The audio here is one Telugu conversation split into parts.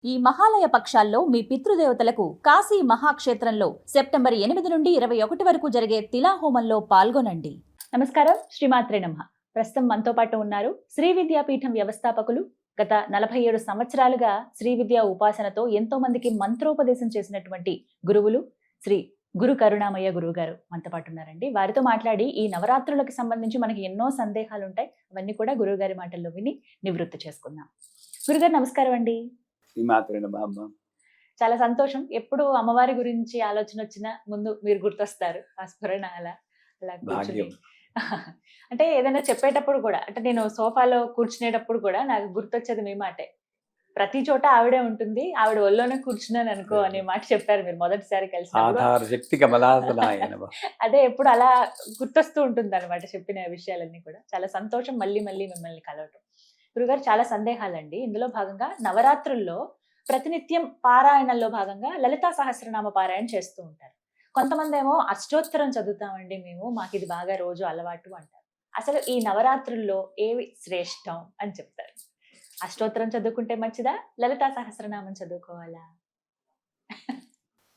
ఈ మహాలయ పక్షాల్లో మీ పితృదేవతలకు కాశీ మహాక్షేత్రంలో సెప్టెంబర్ 8 నుండి 21 వరకు జరిగే తిలాహోమంలో పాల్గొనండి. నమస్కారం, శ్రీమాత్రే నమః. ప్రస్తుతం మనతో పాటు ఉన్నారు శ్రీ విద్యాపీఠం వ్యవస్థాపకులు, గత 47 సంవత్సరాలుగా శ్రీ విద్యా ఉపాసనతో ఎంతో మందికి మంత్రోపదేశం చేసినటువంటి గురువులు శ్రీ గురు కరుణామయ్య గురువు గారు మనతో పాటు ఉన్నారండి. వారితో మాట్లాడి ఈ నవరాత్రులకు సంబంధించి మనకి ఎన్నో సందేహాలు ఉంటాయి, అవన్నీ కూడా గురువు గారి మాటల్లో విని నివృత్తి చేసుకుందాం. గురుగారు నమస్కారం అండి. చాలా సంతోషం. ఎప్పుడు అమ్మవారి గురించి ఆలోచన వచ్చినా ముందు మీరు గుర్తొస్తారు. ఆ స్ఫురణ అలా కూర్చుని అంటే ఏదైనా చెప్పేటప్పుడు కూడా, అంటే నేను సోఫాలో కూర్చునేటప్పుడు కూడా నాకు గుర్తొచ్చేది మీ మాటే. ప్రతి చోట ఆవిడే ఉంటుంది, ఆవిడ ఒళ్ళోనే కూర్చున్నాను అనుకో అనే మాట చెప్పారు మీరు మొదటిసారి కలిసి. అదే ఎప్పుడు అలా గుర్తొస్తూ ఉంటుంది అనమాట చెప్పిన విషయాలన్నీ కూడా. చాలా సంతోషం మళ్ళీ మళ్ళీ మిమ్మల్ని కలవటం. గురుగారు, చాలా సందేహాలండి. ఇందులో భాగంగా నవరాత్రుల్లో ప్రతినిత్యం పారాయణంలో భాగంగా లలితా సహస్రనామ పారాయణ చేస్తూ ఉంటారు. కొంతమంది ఏమో అష్టోత్తరం చదువుతామండి మేము, మాకు ఇది బాగా రోజు అలవాటు అంటారు. అసలు ఈ నవరాత్రుల్లో ఏవి శ్రేష్టం అని చెప్తారు? అష్టోత్తరం చదువుకుంటే మంచిదా, లలితా సహస్రనామం చదువుకోవాలా?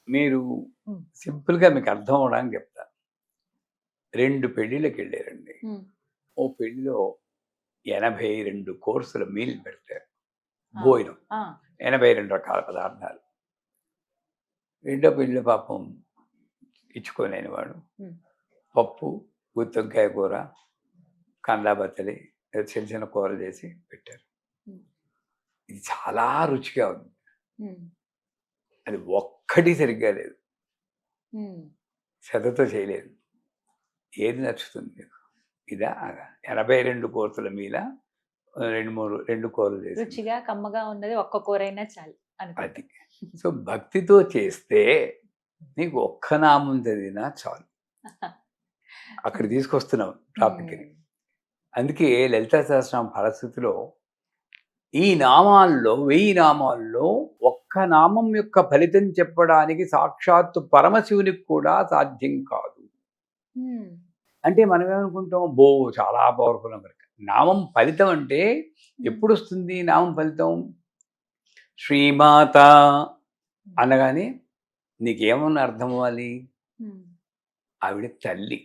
మీరు సింపుల్ గా మీకు అర్థం అవడానికి చెప్తా. 2 పెళ్లిళ్ళకి వెళ్ళారండి. ఓ పెళ్లిలో 82 కోర్సుల మీల్ పెడతారు, భోజనం 82 రకాల పదార్థాలు. రెండో పెళ్లి పాపం ఇచ్చుకోలేని వాడు పప్పు, గుత్తొంకాయ కూర, కందా బత్తలి, చిన్న చిన్న కూరలు చేసి పెట్టారు. ఇది చాలా రుచిగా ఉంది. అది ఒక్కటి సరిగ్గా లేదు, శ్రద్ధతో చేయలేదు. ఏది నచ్చుతుంది మీకు? ఇదా 82 కోర్సుల మీద 2 కూరలు చేసి రుచిగా కమ్మగా ఉన్నది ఒక్క కూరైనా చాలు అది. సో భక్తితో చేస్తే నీకు ఒక్క నామం చదివినా చాలు. అక్కడ తీసుకొస్తున్నాం టాపిక్ని. అందుకే లలితా సహస్రనామ ఫలశ్రుతిలో ఈ నామాల్లో 1000 నామాల్లో ఒక్క నామం యొక్క ఫలితం చెప్పడానికి సాక్షాత్తు పరమశివునికి కూడా సాధ్యం కాదు. అంటే మనం ఏమనుకుంటాం, చాలా పవర్ఫుల్ అని. నామం ఫలితం అంటే ఎప్పుడు వస్తుంది? నామం ఫలితం శ్రీమాత అనగానే నీకేమన్నా అర్థం అవ్వాలి? ఆవిడ తల్లి.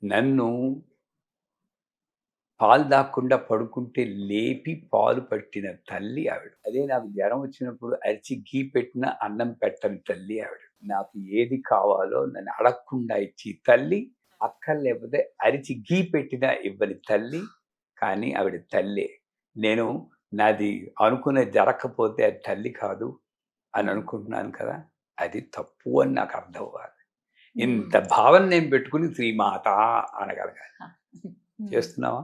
నన్ను పాలు దాక్కుండా పడుకుంటే లేపి పాలు పట్టిన తల్లి ఆవిడ. అదే నాకు జ్వరం వచ్చినప్పుడు అరిచి గీ పెట్టిన అన్నం పెట్టని తల్లి ఆవిడ. నాకు ఏది కావాలో నన్ను అడగకుండా ఇచ్చి తల్లి, అక్కర్లేకపోతే అరిచి గీ పెట్టినా ఇవ్వని తల్లి. కానీ ఆవిడ తల్లి. నేను నాది అనుకునే జరగకపోతే అది తల్లి కాదు అని అనుకుంటున్నాను కదా, అది తప్పు అని నాకు అర్థం అవ్వాలి. ఇంత భావన నేను పెట్టుకుని శ్రీమాత అనగలగాలి. చేస్తున్నావా?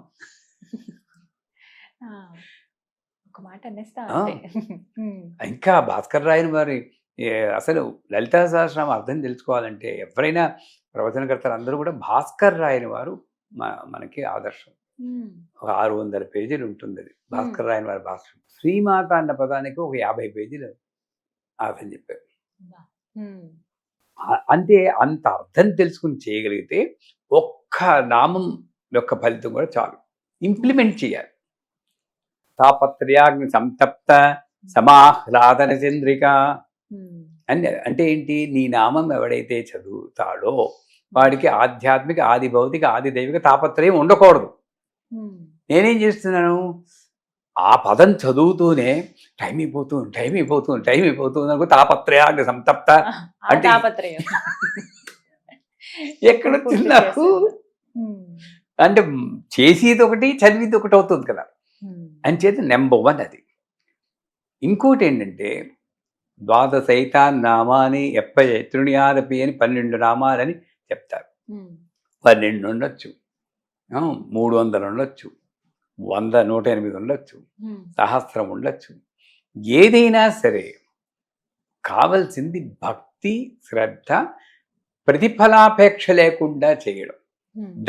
ఒక మాట అనేస్తా. ఇంకా భాస్కర్ రాయని వారి అసలు లలితా సహస్రనామం అర్థం తెలుసుకోవాలంటే ఎవరైనా ప్రవచనకర్తలు అందరూ కూడా భాస్కర్ రాయని వారు మనకి ఆదర్శం. ఒక 600 పేజీలు ఉంటుంది అది భాస్కర్ రాయని వారి భాస్కరం. శ్రీమాత అన్న పదానికి ఒక 50 పేజీలు అర్థం చెప్పారు. అంటే అంత అర్థం తెలుసుకుని చేయగలిగితే ఒక్క నామం యొక్క ఫలితం కూడా చాలు. ఇంప్లిమెంట్ చేయాలి. తాపత్రయాగ్ని సంతప్త సమాహ్లాదన చంద్రిక అంటే ఏంటి? నీ నామం ఎవడైతే చదువుతాడో వాడికి ఆధ్యాత్మిక, ఆది భౌతిక, ఆది దైవిక తాపత్రయం ఉండకూడదు. నేనేం చేస్తున్నాను? ఆ పదం చదువుతూనే టైం అయిపోతుంది అనుకో. తాపత్రయాగ్ని సంతప్త అంటే ఎక్కడ నాకు అంటే చేసేది ఒకటి, చదివిది ఒకటి అవుతుంది కదా. అంచేత నెంబర్ 1 అది. ఇంకోటి ఏంటంటే ద్వాదశైతాన్ నామాని ఎప్పయతృణ్యాదపి అని 12 నామాలని చెప్తారు. 12 ఉండొచ్చు, 300 ఉండొచ్చు, 100, 108 ఉండొచ్చు, సహస్రం ఉండొచ్చు. ఏదైనా సరే కావలసింది భక్తి, శ్రద్ధ, ప్రతిఫలాపేక్ష లేకుండా చేయడం,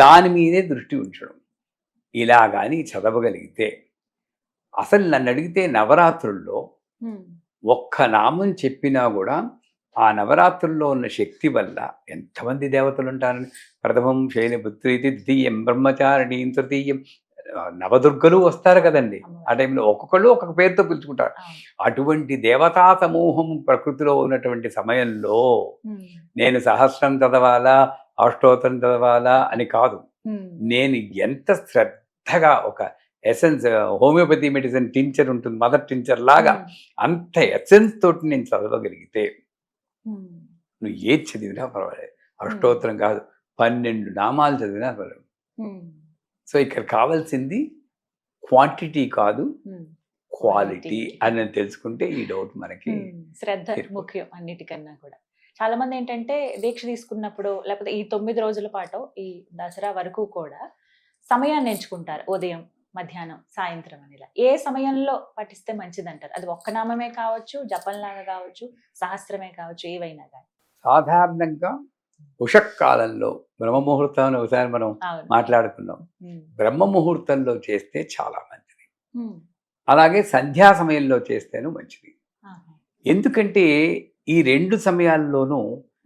దాని మీదే దృష్టి ఉంచడం. ఇలా కానీ చదవగలిగితే, అసలు నన్ను అడిగితే నవరాత్రుల్లో ఒక్క నామం చెప్పినా కూడా ఆ నవరాత్రుల్లో ఉన్న శక్తి వల్ల ఎంతమంది దేవతలు ఉంటారని. ప్రథమం శైలపుత్రీతి, ద్వితీయం బ్రహ్మచారిణీం, తృతీయం నవదుర్గలు వస్తారు కదండి. ఆ అమ్మవారు. టైంలో ఒక్కొక్కళ్ళు ఒక్కొక్క పేరుతో పిలుచుకుంటారు. అవును. అటువంటి దేవతా సమూహం ప్రకృతిలో ఉన్నటువంటి సమయంలో ఉమ్. నేను సహస్రం చదవాలా, అష్టోత్తరం చదవాలా అని కాదు. ఉమ్. నేను ఎంత శ్రద్ధగా ఒక ఎసెన్స్ హోమియోపతి మెడిసిన్ టించర్ ఉంటుంది, మదర్ టించర్ లాగా అంత ఎసెన్స్ తోటి నేను చదవగలిగితే ఉమ్. నువ్వు ఏది చదివినా పర్వాలేదు. అష్టోత్తరం కాదు, 12 నామాలు చదివినా పర్వాలేదు. ఉమ్. సో ఇక్కడ కావాల్సింది క్వాంటిటీ కాదు, ఉమ్. క్వాలిటీ అని తెలుసుకుంటే ఈ డౌట్ మనకి శ్రద్ధ తీరిపోతుంది. ముఖ్యం అన్నిటికన్నా కూడా. చాలా మంది ఏంటంటే దీక్ష తీసుకున్నప్పుడు లేకపోతే ఈ 9 రోజుల పాటు ఈ దసరా వరకు కూడా సమయాన్ని ఎంచుకుంటారు. ఉదయం, మధ్యాహ్నం, సాయంత్రం అని ఇలా. ఏ సమయంలో పఠిస్తే మంచిది అంటారు? అది ఒక్క నామమే కావచ్చు, జపంలాగా కావచ్చు, సహస్రమే కావచ్చు, ఏవైనా కానీ. సాధారణంగా ఉషక్కాలంలో బ్రహ్మముహూర్తం ఒకసారి మనం అవును. మాట్లాడుకున్నాం. ఉమ్. బ్రహ్మముహూర్తంలో చేస్తే చాలా మంచిది. ఉమ్. అలాగే సంధ్యా సమయంలో చేస్తేనూ మంచిది. ఆహా. ఎందుకంటే ఈ 2 సమయాల్లోనూ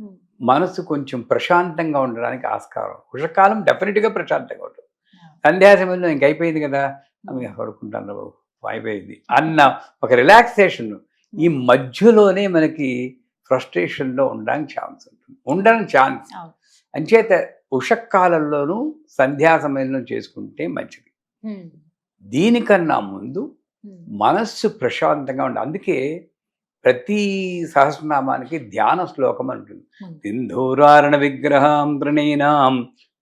ఉమ్. మనసు కొంచెం ప్రశాంతంగా ఉండడానికి ఆస్కారం. ఉషకాలం డెఫినెట్గా ప్రశాంతంగా ఉంటుంది. అవును. సంధ్యా సమయంలో ఇంక అయిపోయింది కదా, అవి పడుకుంటాను అయిపోయింది అన్న ఒక రిలాక్సేషన్ ఈ మధ్యలోనే మనకి ఫ్రస్ట్రేషన్లో ఉండడానికి ఛాన్స్ అవును. అంచేత ఉషకాలంలోనూ సంధ్యా సమయంలో చేసుకుంటే మంచిది. ఉమ్. దీనికన్నా ముందు ఉమ్. మనస్సు ప్రశాంతంగా ఉండాలి. అందుకే ప్రతి సహస్రనామానికి ధ్యాన శ్లోకం అంటుంది. ఉమ్. సింధూరారణ విగ్రహం తృణీనాం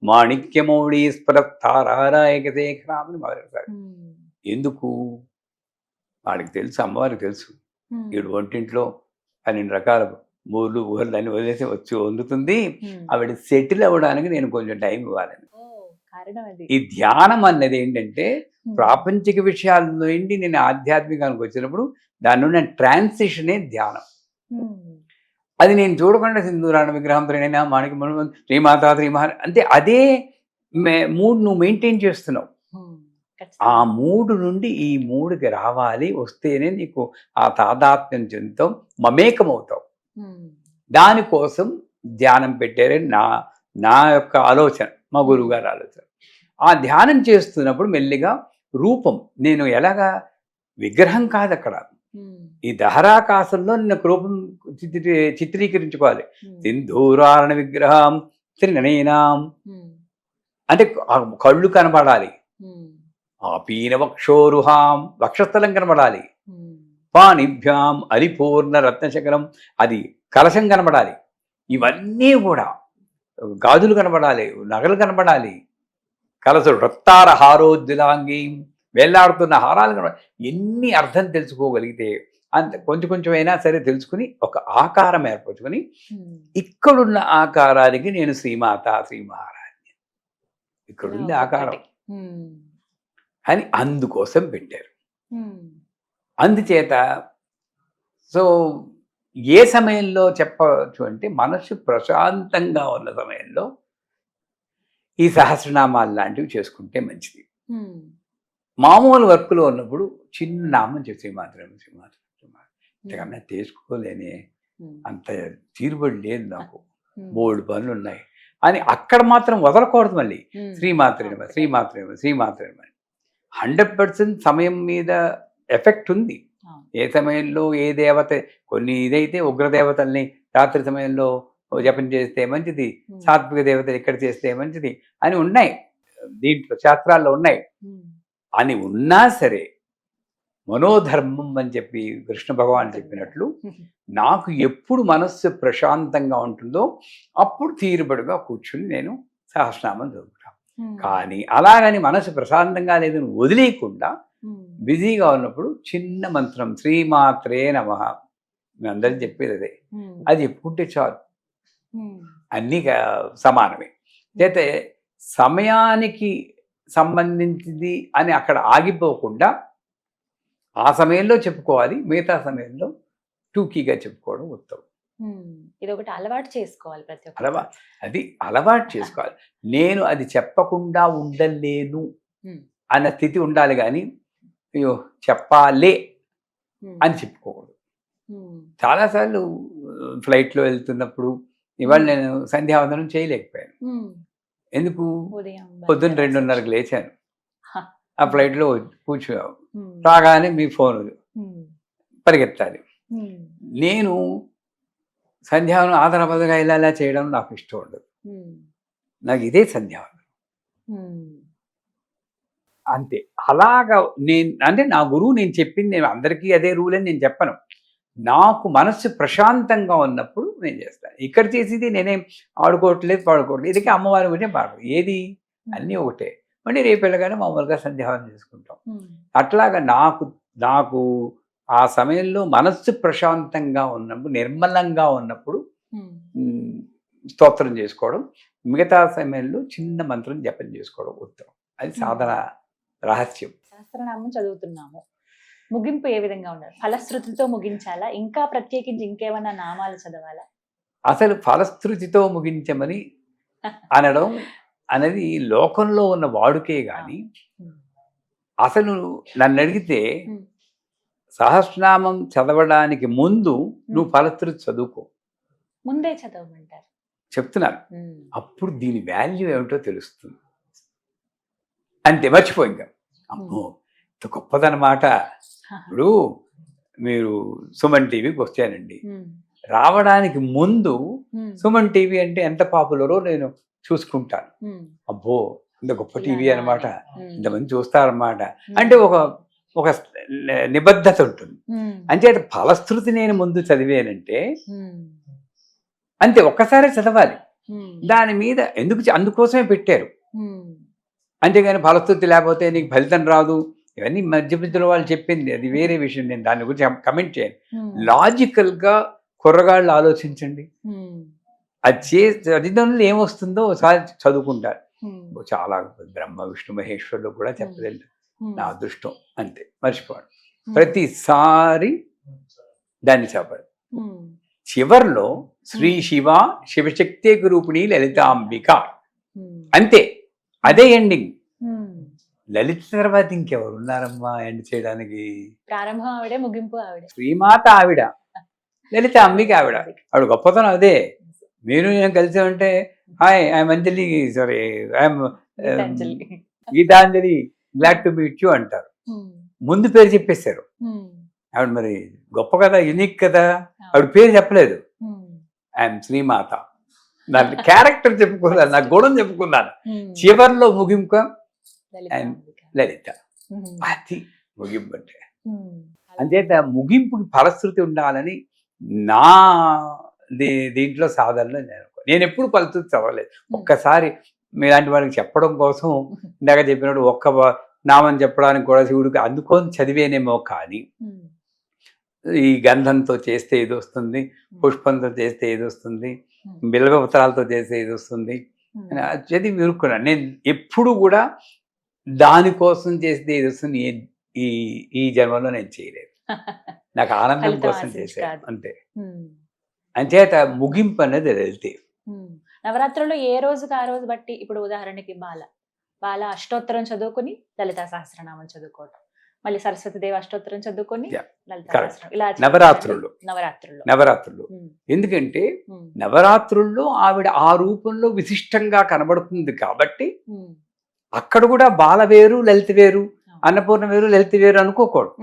మాణిక్యమౌళి స్ఫురత్తారాయకశేఖరాం అని మొదలెడతారు. ఉమ్. ఎందుకు? వాడికి తెలుసు, అమ్మవారికి తెలుసు, ఉమ్. ఈడు వంటింట్లో 12 రకాల మూలు ఊహలు అన్ని వదిలేసి వచ్చి వండుతుంది, ఉమ్. ఆవిడ సెటిల్ అవ్వడానికి నేను కొంచెం టైం ఇవ్వాలని. ఓ, కారణం అది. ఈ ధ్యానం అన్నది ఏంటంటే ఉమ్. ప్రాపంచిక విషయాల నుండి నేను ఆధ్యాత్మికానికి వచ్చినప్పుడు దాని నుండి ట్రాన్సిషనే ధ్యానం. ఉమ్. అది నేను చూడకుండా సింధూరాణ విగ్రహం త్రినైనా మాణిక్య శ్రీమాత శ్రీమహా అంటే అదే మూడు నువ్వు మెయింటైన్ చేస్తున్నావు. ఉమ్. ఆ ఖచ్చితంగా. 3 నుండి ఈ 3కి రావాలి, వస్తేనే నీకు ఆ తాదాత్మ్యం చెందుతావు, మమేకమవుతావు. ఉమ్. దానికోసం ధ్యానం పెట్టారని నా యొక్క ఆలోచన, మా గురువు గారి ఆలోచన. ఆ ధ్యానం చేస్తున్నప్పుడు మెల్లిగా రూపం నేను ఎలాగా విగ్రహం కాదు అక్కడ, ఉమ్. ఈ దహరాకాశంలో నిన్న రూపం చిత్రీకరించుకోవాలి. ఉమ్. సింధూరారణ విగ్రహం త్రినయనాం ఉమ్. అంటే ఆ కళ్ళు కనబడాలి, ఉమ్. ఆ పీనవక్షోరుహాం వక్షస్థలం కనబడాలి, ఉమ్. పాణిభ్యాం అలిపూర్ణ రత్నశకలం అది కలశం కనబడాలి, ఇవన్నీ కూడా గాజులు కనబడాలి, నగలు కనబడాలి, కలసుడు రత్తార హారోద్దిలాంగి వేలాడుతున్న హారాలు కనబడాలి. ఎన్ని అర్థం తెలుసుకోగలిగితే అంత కొంచెం కొంచెమైనా సరే తెలుసుకుని ఒక ఆకారం ఏర్పరచుకొని ఉమ్. ఇక్కడున్న ఆకారానికి నేను శ్రీమాత శ్రీమహారాణి, ఇక్కడుంది ఆకారం ఉమ్. అని అందుకోసం పెట్టారు. ఉమ్. అందుచేత సో ఏ సమయంలో చెప్పవచ్చు అంటే మనసు ప్రశాంతంగా ఉన్న సమయంలో ఈ సహస్రనామాలు లాంటివి చేసుకుంటే మంచిది. ఉమ్. మామూలు వర్క్లో ఉన్నప్పుడు చిన్న నామం చెప్పి శ్రీమాత్రం శ్రీమాత్రం అంతకన్నా తీసుకోలేనే, ఉమ్. అంత తీరుబడి లేదు నాకు, ఉమ్. 3 పనులు ఉన్నాయి అని అక్కడ మాత్రం వదలకూడదు. మళ్ళీ ఉమ్. శ్రీమాత్రేమ శ్రీమాత్రేమ శ్రీమాత్రేమ 100% సమయం మీద ఎఫెక్ట్ ఉంది. అవును. ఏ సమయంలో ఏ దేవత, కొన్ని ఇదైతే ఉగ్రదేవతల్ని రాత్రి సమయంలో జపం చేస్తే మంచిది, ఉమ్. సాత్విక దేవతలు ఇక్కడ చేస్తే మంచిది అని ఉన్నాయి, దీంట్లో శాస్త్రాల్లో ఉన్నాయి. ఉమ్. అని ఉన్నా సరే మనోధర్మం అని చెప్పి కృష్ణ భగవాన్ చెప్పినట్లు నాకు ఎప్పుడు మనస్సు ప్రశాంతంగా ఉంటుందో అప్పుడు తీరుబడిగా కూర్చుని నేను సహస్రనామం చదువుతాను. ఉమ్. కానీ అలాగని మనసు ప్రశాంతంగా లేదని వదిలేయకుండా ఉమ్. బిజీగా ఉన్నప్పుడు చిన్న మంత్రం శ్రీమాత్రే నమః మీ అందరికి చెప్పేది అదే, ఉమ్. అది చెప్పుకుంటే చాలు, ఉమ్. అన్నీ సమానమే. అయితే సమయానికి సంబంధించింది అని అక్కడ ఆగిపోకుండా ఆ సమయంలో చెప్పుకోవాలి, మిగతా సమయంలో టూకీగా చెప్పుకోవడం ఉత్తమం. ఉమ్. ఇది ఒకటి అలవాటు చేసుకోవాలి ప్రతి ఒక్క. అది అలవాటు చేసుకోవాలి. నేను అది చెప్పకుండా ఉండలేను ఉమ్. అన్న స్థితి ఉండాలి, కానీ అయ్యో చెప్పాలే ఉమ్. అని చెప్పుకోకూడదు. ఉమ్. చాలాసార్లు ఫ్లైట్లో వెళ్తున్నప్పుడు ఇవాళ నేను సంధ్యావందనం చేయలేకపోయాను. ఉమ్. ఎందుకు? ఉదయం పొద్దున్న 2:30కి లేచాను. హ. ఆ ఫ్లైట్లో కూర్చో రాగానే మీ ఫోన్ పరిగెత్తాలి. నేను సంధ్యావనం ఆదరబదగా ఇలా చేయడం నాకు ఇష్టం ఉండదు. నాకు ఇదే సంధ్యావనం అంతే. అలాగా అంటే నా గురువు నేను చెప్పింది నేను అందరికీ అదే రూల్ అని నేను చెప్పను. నాకు మనస్సు ప్రశాంతంగా ఉన్నప్పుడు నేను చేస్తాను. ఇక్కడ చేసేది నేనేం ఆడుకోవట్లేదు పాడుకోవట్లేదు. ఇదికే అమ్మవారి గురించే పాడు ఏది అన్నీ ఒకటే. మళ్ళీ రేపు వెళ్ళగానే మామూలుగా సంధ్యావనం చేసుకుంటాం. అట్లాగా నాకు ఆ సమయంలో మనస్సు ప్రశాంతంగా ఉన్నప్పుడు నిర్మలంగా ఉన్నప్పుడు స్తోత్రం చేసుకోవడం, మిగతా సమయంలో చిన్న మంత్రం జపం చేసుకోవడం ఉత్తరం. అది సాధన రహస్యం. సహస్రనామం చదువుతున్నాము, ముగింపు ఏ విధంగా ఉండాలి? ఫలశ్రుతితో ముగించాలా, ఇంకా ప్రత్యేకించి ఇంకేమైనా నామాలు చదవాలా? అసలు ఫలశ్రుతితో ముగించమని అనడం అనేది లోకంలో ఉన్న వాడుకే గాని అసలు నన్ను అడిగితే సహస్రనామం చదవడానికి ముందు నువ్వు ఫలశ్రుతి చదువుకో. ముందే చదవమంటారు చెప్తున్నాను. అప్పుడు దీని వాల్యూ ఏమిటో తెలుస్తుంది. అంతే, మర్చిపో ఇంకా. అమ్మో ఇంత గొప్పదనమాట. ఇప్పుడు మీరు సుమన్ టీవీకి వచ్చానండి. రావడానికి ముందు సుమన్ టీవీ అంటే ఎంత పాపులరో నేను చూసుకుంటాను. అబ్బో ఇంత గొప్ప టీవీ అనమాట, ఇంతమంది చూస్తారన్నమాట అంటే ఒక నిబద్ధత ఉంటుంది. అంచేత ఫలశ్రుతి నేను ముందు చదివానంటే అంతే, ఒక్కసారి చదవాలి. దాని మీద అందుకోసమే పెట్టారు. అంతేగాని ఫలశ్రుతి లేకపోతే నీకు ఫలితం రాదు, ఇవన్నీ మధ్య మధ్యలో వాళ్ళు చెప్పింది, అది వేరే విషయం. నేను దాని గురించి కమెంట్ చేయను. లాజికల్గా కుర్రగాళ్ళు ఆలోచించండి. అది చదివినంలో ఏమొస్తుందో ఒకసారి చదువుకుంటారు. చాలా బ్రహ్మ విష్ణు మహేశ్వరులు కూడా చెప్పలేదు. నా అదృష్టం అంతే, మర్చిపోండి. ప్రతిసారి దాన్ని చెప్పండి. చివర్లో శ్రీ శివ శివశక్తి రూపిణి లలితాంబిక అంతే, అదే ఎండింగ్. లలిత తర్వాత ఇంకెవరు ఉన్నారమ్మా ఎండ్ చేయడానికి? ప్రారంభం ఆవిడే, ముగింపు ఆవిడే. శ్రీమాత ఆవిడ, లలిత అంబిక ఆవిడ. ఆవిడ గొప్పతనం అదే. మీరు నేను కలిసామంటే hi I'm Anjali, sorry I'm Geetanjali, glad to meet you అంటారు. ముందు పేరు చెప్పేశారు. ఆవిడ మరి గొప్ప కదా, యునిక్ కదా. ఆవిడ పేరు చెప్పలేదు. ఐఎమ్ శ్రీమాత. నా క్యారెక్టర్ చెప్పుకున్నాను, నా గుణం చెప్పుకున్నాను. చివర్లో ముగింపు లలిత, అది ముగింపు అంటే. అంచేత ముగింపుకి ఫలశ్రుతి ఉండాలని నా దీంట్లో సాధనలో నేను ఎప్పుడు ఫలశ్రుతి చదవలేదు. ఒక్కసారి మీలాంటి వాళ్ళకి చెప్పడం కోసం ఇందాక చెప్పినప్పుడు ఒక్క నామం చెప్పడానికి కూడా శివుడికి అందుకొని చదివేనేమో. కానీ ఈ గంధంతో చేస్తే ఇది వస్తుంది, పుష్పంతో చేస్తే ఇది వస్తుంది, బిల్వపత్రాలతో చేస్తే ఇది వస్తుంది అని చదివి విరుక్కున్నాను. నేను ఎప్పుడు కూడా దానికోసం చేస్తే ఇది వస్తుంది ఈ జన్మలో నేను చేయలేదు. నాకు ఆనందం కోసం చేశాను అంతే. అంచేత ముగింపు అనేది వెళ్తే నవరాత్రుల్లో ఏ రోజుకి ఆ రోజు బట్టి, ఇప్పుడు ఉదాహరణకి బాల అష్టోత్తరం చదువుకుని లలితా సహస్రనామం చదువుకోవటం, మళ్ళీ సరస్వతిదేవి అష్టోత్తరం చదువుకొని లలితా సహస్రనామం, ఇలా నవరాత్రులు ఎందుకంటే నవరాత్రుల్లో ఆవిడ ఆ రూపంలో విశిష్టంగా కనబడుతుంది కాబట్టి అక్కడ కూడా బాల వేరు లలిత వేరు, అన్నపూర్ణ వేరు లలిత వేరు అనుకోకూడదు.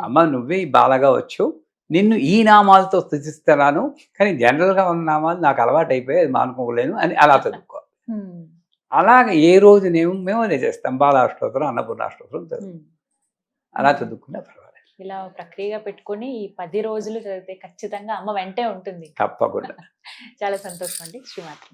అమ్మ నువ్వే ఈ బాలగా వచ్చావు, నిన్ను ఈ నామాలతో స్థుతిస్తున్నాను, కానీ జనరల్గా ఉన్న నామాలు నాకు అలవాటు అయిపోయి అది మానుకోలేను అని అలా చదువుకోవాలి. అలాగే ఏ రోజు మేము అదే చేస్తాం, బాలాష్టోత్తరం అన్నపూర్ణాష్టోత్తరం చదువు అలా చదువుకున్నా పర్వాలేదు. ఇలా ప్రక్రియగా పెట్టుకొని ఈ 10 రోజులు చదివితే ఖచ్చితంగా అమ్మ వెంటే ఉంటుంది. తప్పకుండా. చాలా సంతోషం అండి. శ్రీమాత్రి.